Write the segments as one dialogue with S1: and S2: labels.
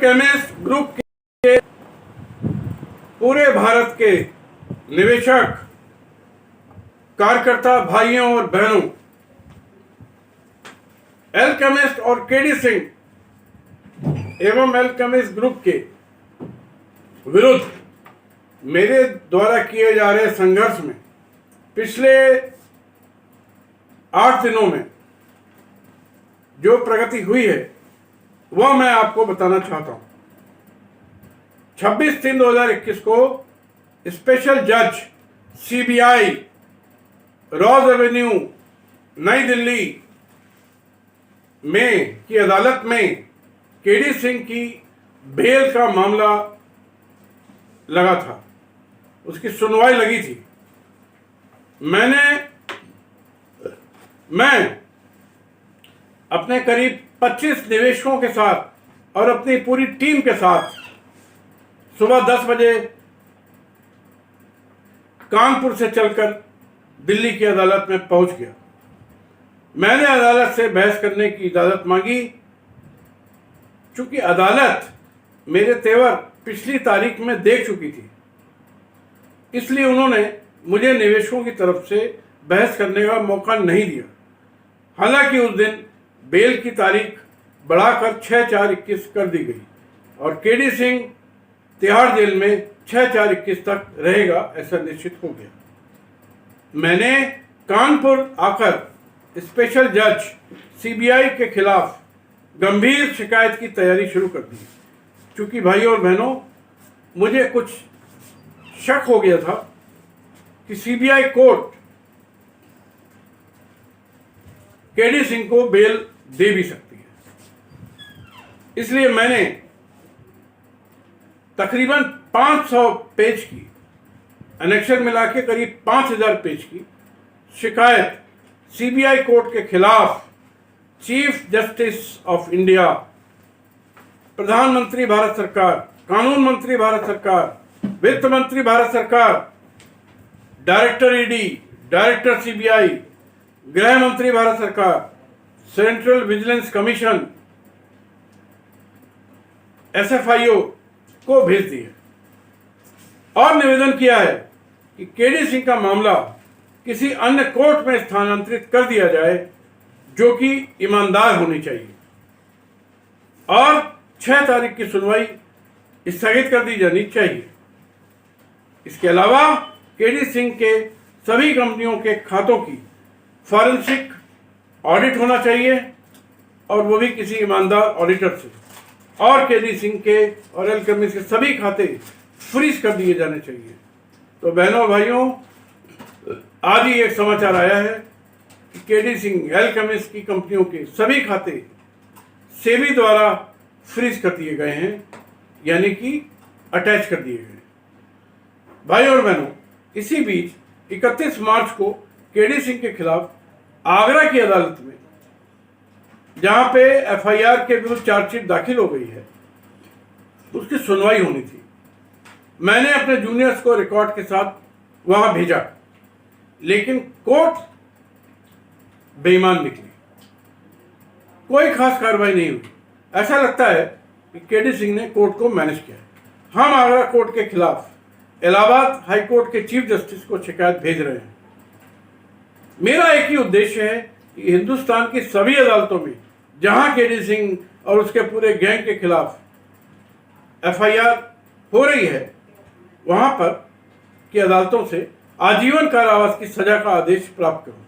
S1: Alchemist group के पूरे भारत के निवेशक, कार्यकर्ता भाइयों और बहनों, एल्केमिस्ट और केडी सिंह एवं एल्केमिस्ट ग्रुप के विरुद्ध मेरे द्वारा किए जा रहे संघर्ष में पिछले 8 दिनों में जो प्रगति हुई है वह मैं आपको बताना चाहता हूं। 26/3/2021 को स्पेशल जज सीबीआई रॉज एवेन्यू नई दिल्ली में की अदालत में केडी सिंह की बेल का मामला लगा था, उसकी सुनवाई लगी थी। मैं अपने करीब 25 निवेशकों के साथ और अपनी पूरी टीम के साथ सुबह 10 बजे कानपुर से चलकर दिल्ली की अदालत में पहुंच गया। मैंने अदालत से बहस करने की इजाज़त मांगी। चूंकि अदालत मेरे तेवर पिछली तारीख में देख चुकी थी, इसलिए उन्होंने मुझे निवेशकों की तरफ से बहस करने का मौका नहीं दिया। हालांकि उस दिन बेल की तारीख बढ़ाकर 6/4/21 कर दी गई और केडी सिंह तिहाड़ जेल में 6/4/21 तक रहेगा, ऐसा निश्चित हो गया। मैंने कानपुर आकर स्पेशल जज सीबीआई के खिलाफ गंभीर शिकायत की तैयारी शुरू कर दी। चूंकि भाइयों और बहनों, मुझे कुछ शक हो गया था कि सीबीआई कोर्ट केडी सिंह को बेल दे भी सकती है। इसलिए मैंने तकरीबन 500 पेज की, एनेक्शन मिला के करीब 5000 पेज की शिकायत सीबीआई कोर्ट के खिलाफ चीफ जस्टिस ऑफ इंडिया, प्रधानमंत्री भारत सरकार, कानून मंत्री भारत सरकार, वित्त मंत्री भारत सरकार, डायरेक्टर ईडी, डायरेक्टर सीबीआई, गृह मंत्री भारत सरकार, सेंट्रल विजिलेंस कमीशन, एसएफआईओ को भेज दी है और निवेदन किया है कि केडी सिंह का मामला किसी अन्य कोर्ट में स्थानांतरित कर दिया जाए जो कि ईमानदार होनी चाहिए और 6 तारीख की सुनवाई स्थगित कर दी जानी चाहिए। इसके अलावा केडी सिंह के सभी कंपनियों के खातों की फॉरेंसिक ऑडिट होना चाहिए और वो भी किसी ईमानदार ऑडिटर से, और केडी सिंह के और एल्केमिस्ट के सभी खाते फ्रीज कर दिए जाने चाहिए। तो बहनों भाइयों, आज ही एक समाचार आया है कि केडी सिंह एल्केमिस्ट की कंपनियों के सभी खाते सेबी द्वारा फ्रीज कर दिए गए हैं, यानी कि अटैच कर दिए गए। भाइयों और बहनों, इसी बीच 31 मार्च को केडी सिंह के खिलाफ आगरा की अदालत में, जहां पे एफआईआर के विरुद्ध चार्जशीट दाखिल हो गई है, उसकी सुनवाई होनी थी। मैंने अपने जूनियर्स को रिकॉर्ड के साथ वहां भेजा, लेकिन कोर्ट बेईमान निकली, कोई खास कार्रवाई नहीं हुई। ऐसा लगता है कि केडी सिंह ने कोर्ट को मैनेज किया है। हम आगरा कोर्ट के खिलाफ इलाहाबाद हाई कोर्ट के चीफ जस्टिस को शिकायत भेज रहे हैं। मेरा एक ही उद्देश्य है कि हिंदुस्तान की सभी अदालतों में जहां केडी सिंह और उसके पूरे गैंग के खिलाफ एफआईआर हो रही है, वहां पर की अदालतों से आजीवन कारावास की सजा का आदेश प्राप्त करूं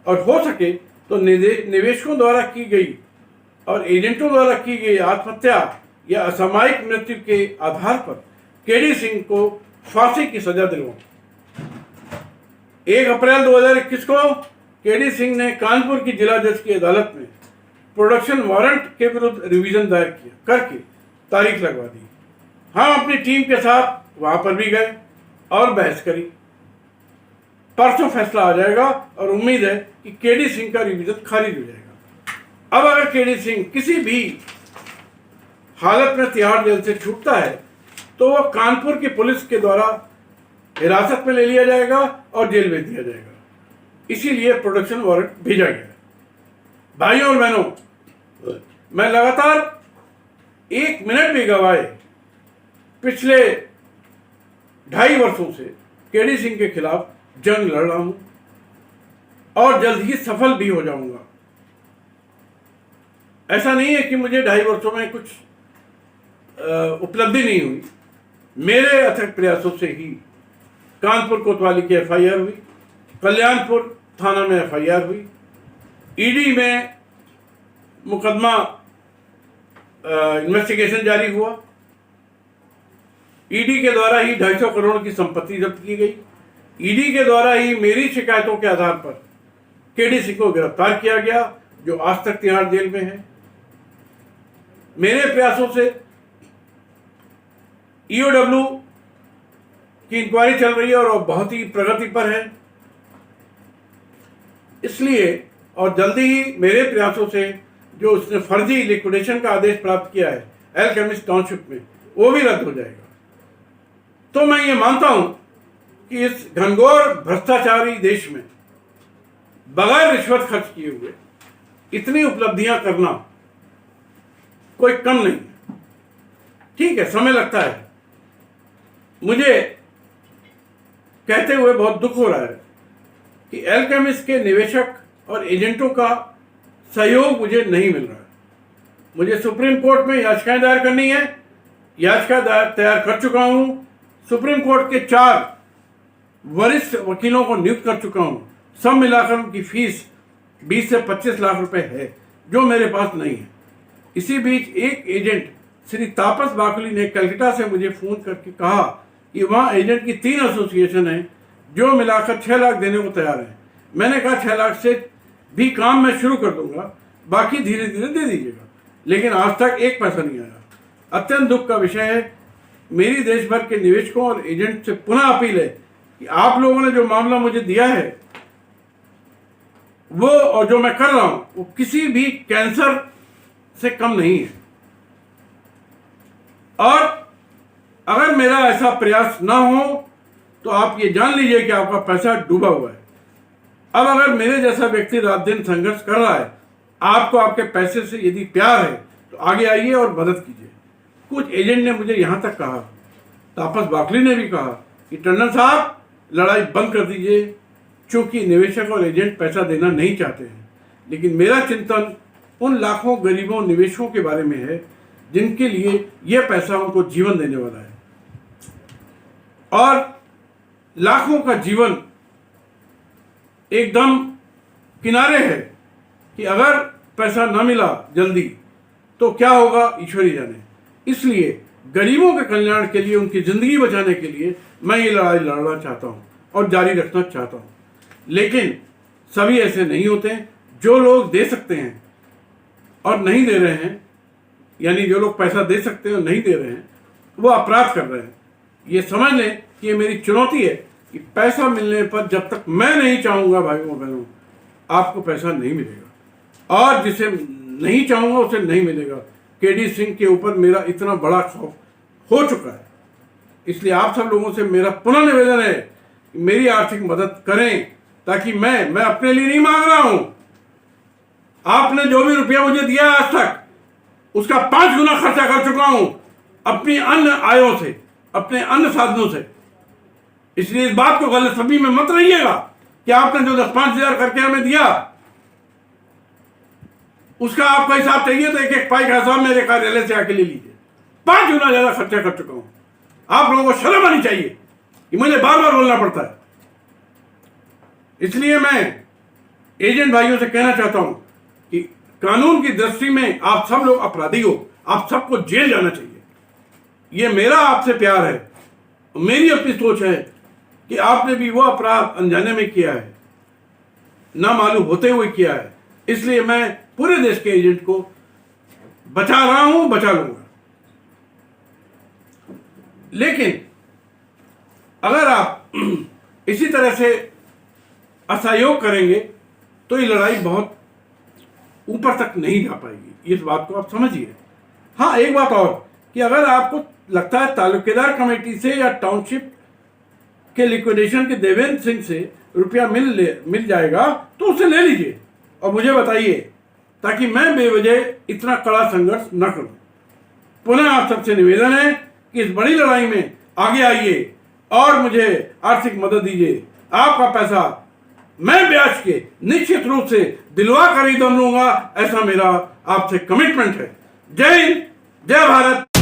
S1: और हो सके तो निवेशकों द्वारा की गई और एजेंटों द्वारा की गई आत्महत्या या असामयिक मृत्यु के आधार पर केडी सिंह को फांसी की सजा दिलवाऊं। 1 अप्रैल 2021 को केडी सिंह ने कानपुर की जिला जज की अदालत में प्रोडक्शन वारंट के विरुद्ध रिवीजन दायर किया करके तारीख लगवा दी। हम अपनी टीम के साथ वहां पर भी गए और बहस करी। परसों फैसला आ जाएगा और उम्मीद है कि केडी सिंह का रिवीजन खारिज हो जाएगा। अब अगर केडी सिंह किसी भी हालत में तिहाड़ जेल से छूटता है तो वह कानपुर की पुलिस के द्वारा हिरासत में ले लिया जाएगा और जेल भेज दिया जाएगा। इसीलिए प्रोडक्शन वारंट भेजा गया है। भाइयों और बहनों, मैं लगातार एक मिनट भी गवाए पिछले 2.5 वर्षों से केडी सिंह के खिलाफ जंग लड़ रहा हूं और जल्द ही सफल भी हो जाऊंगा। ऐसा नहीं है कि मुझे 2.5 वर्षों में कुछ उपलब्धि नहीं हुई। मेरे अथक प्रयासों से ही कानपुर कोतवाली की एफआईआर हुई, कल्याणपुर थाना में एफआईआर हुई, ईडी में मुकदमा इन्वेस्टिगेशन जारी हुआ, ईडी के द्वारा ही 250 करोड़ की संपत्ति जब्त की गई, ईडी के द्वारा ही मेरी शिकायतों के आधार पर केडी सिंह को गिरफ्तार किया गया, जो आज तक तिहाड़ जेल में है। मेरे प्रयासों से ईओडब्ल्यू की इंक्वायरी चल रही है और बहुत ही प्रगति पर है। इसलिए और जल्दी ही मेरे प्रयासों से जो उसने फर्जी लिक्विडेशन का आदेश प्राप्त किया है एल्केमिस्ट टाउनशिप में, वो भी रद्द हो जाएगा। तो मैं ये मानता हूं कि इस घनघोर भ्रष्टाचारी देश में बगैर रिश्वत खर्च किए हुए इतनी उपलब्धियां करना कोई कम नहीं है। ठीक है, समय लगता है। मुझे कहते हुए बहुत दुख हो रहा है कि एल्केमिस्ट के निवेशक और एजेंटों का सहयोग मुझे नहीं मिल रहा है। मुझे सुप्रीम कोर्ट में याचिकाएं दायर करनी है, याचिका तैयार कर चुका हूं। सुप्रीम कोर्ट के 4 वरिष्ठ वकीलों को नियुक्त कर चुका हूं। सब मिलाकर उनकी फीस 20 से 25 लाख रुपए है, जो मेरे पास नहीं है। इसी बीच एक एजेंट श्री तापस बाकुली ने कलकत्ता से मुझे फोन करके कहा कि वहाँ एजेंट की 3 एसोसिएशन है जो मिलाकर 6 लाख देने को तैयार है। मैंने कहा 6 लाख से भी काम मैं शुरू कर दूंगा, बाकी धीरे धीरे दे दीजिएगा। लेकिन आज तक एक पैसा नहीं आया। अत्यंत दुख का विषय है। मेरी देश भर के निवेशकों और एजेंट से पुनः अपील है कि आप लोगों ने जो मामला मुझे दिया है वो और जो मैं कर रहा हूं वो किसी भी कैंसर से कम नहीं है। और अगर मेरा ऐसा प्रयास ना हो तो आप ये जान लीजिए कि आपका पैसा डूबा हुआ है। अब अगर मेरे जैसा व्यक्ति रात दिन संघर्ष कर रहा है, आपको आपके पैसे से यदि प्यार है तो आगे आइए और मदद कीजिए। कुछ एजेंट ने मुझे यहां तक कहा, तापस बाकली ने भी कहा कि टंडन साहब लड़ाई बंद कर दीजिए, क्योंकि निवेशक और एजेंट पैसा देना नहीं चाहते हैं। लेकिन मेरा चिंतन उन लाखों गरीबों निवेशकों के बारे में है जिनके लिए यह पैसा उनको जीवन देने वाला है। और लाखों का जीवन एकदम किनारे है कि अगर पैसा न मिला जल्दी तो क्या होगा ईश्वर ही जाने। इसलिए गरीबों के कल्याण के लिए, उनकी जिंदगी बचाने के लिए मैं ये लड़ाई लड़ना चाहता हूं और जारी रखना चाहता हूं। लेकिन सभी ऐसे नहीं होते। जो लोग दे सकते हैं और नहीं दे रहे हैं, यानी जो लोग पैसा दे सकते हैं और नहीं दे रहे हैं, वो अपराध कर रहे हैं। ये समझ लें कि ये मेरी चुनौती है कि पैसा मिलने पर जब तक मैं नहीं चाहूंगा भाइयों बहनों, आपको पैसा नहीं मिलेगा, और जिसे नहीं चाहूंगा उसे नहीं मिलेगा। केडी सिंह के ऊपर मेरा इतना बड़ा खौफ हो चुका है। इसलिए आप सब लोगों से मेरा पुनः निवेदन है कि मेरी आर्थिक मदद करें, ताकि मैं अपने लिए नहीं मांग रहा हूं। आपने जो भी रुपया मुझे दिया आज तक उसका 5 गुना खर्चा कर चुका हूं अपनी अन्य आयों से, अपने अन्य साधनों से। इसलिए इस बात को गलतफहमी में मत रहिएगा कि आपने जो 10-5 हजार करके हमें दिया उसका आपका हिसाब चाहिए तो एक पाई का हिसाब मेरे कार्यालय से आके ले लीजिए। 5 गुना ज्यादा खर्चा कर चुका हूं। आप लोगों को शर्म आनी चाहिए कि मुझे बार बार बोलना पड़ता है। इसलिए मैं एजेंट भाइयों से कहना चाहता हूं कि कानून की दृष्टि में आप सब लोग अपराधी हो, आप सबको जेल जाना चाहिए। यह मेरा आपसे प्यार है, मेरी अपनी सोच है कि आपने भी वो अपराध अनजाने में किया है, ना मालूम होते हुए किया है। इसलिए मैं पूरे देश के एजेंट को बचा रहा हूं, बचा लूंगा। लेकिन अगर आप इसी तरह से असहयोग करेंगे तो ये लड़ाई बहुत ऊपर तक नहीं जा पाएगी। इस बात को आप समझिए। हाँ, एक बात और कि अगर आपको लगता है तालुकेदार कमेटी से या टाउनशिप के लिक्विडेशन के देवेंद्र सिंह से रुपया मिल जाएगा तो उसे ले लीजिए और मुझे बताइए, ताकि मैं बेवजह इतना कड़ा संघर्ष न करूं। पुनः आप सबसे निवेदन है कि इस बड़ी लड़ाई में आगे आइए और मुझे आर्थिक मदद दीजिए। आपका पैसा मैं ब्याज के निश्चित रूप से दिलवा कर ही दूंगा, ऐसा मेरा आपसे कमिटमेंट है। जय हिंद, जय भारत।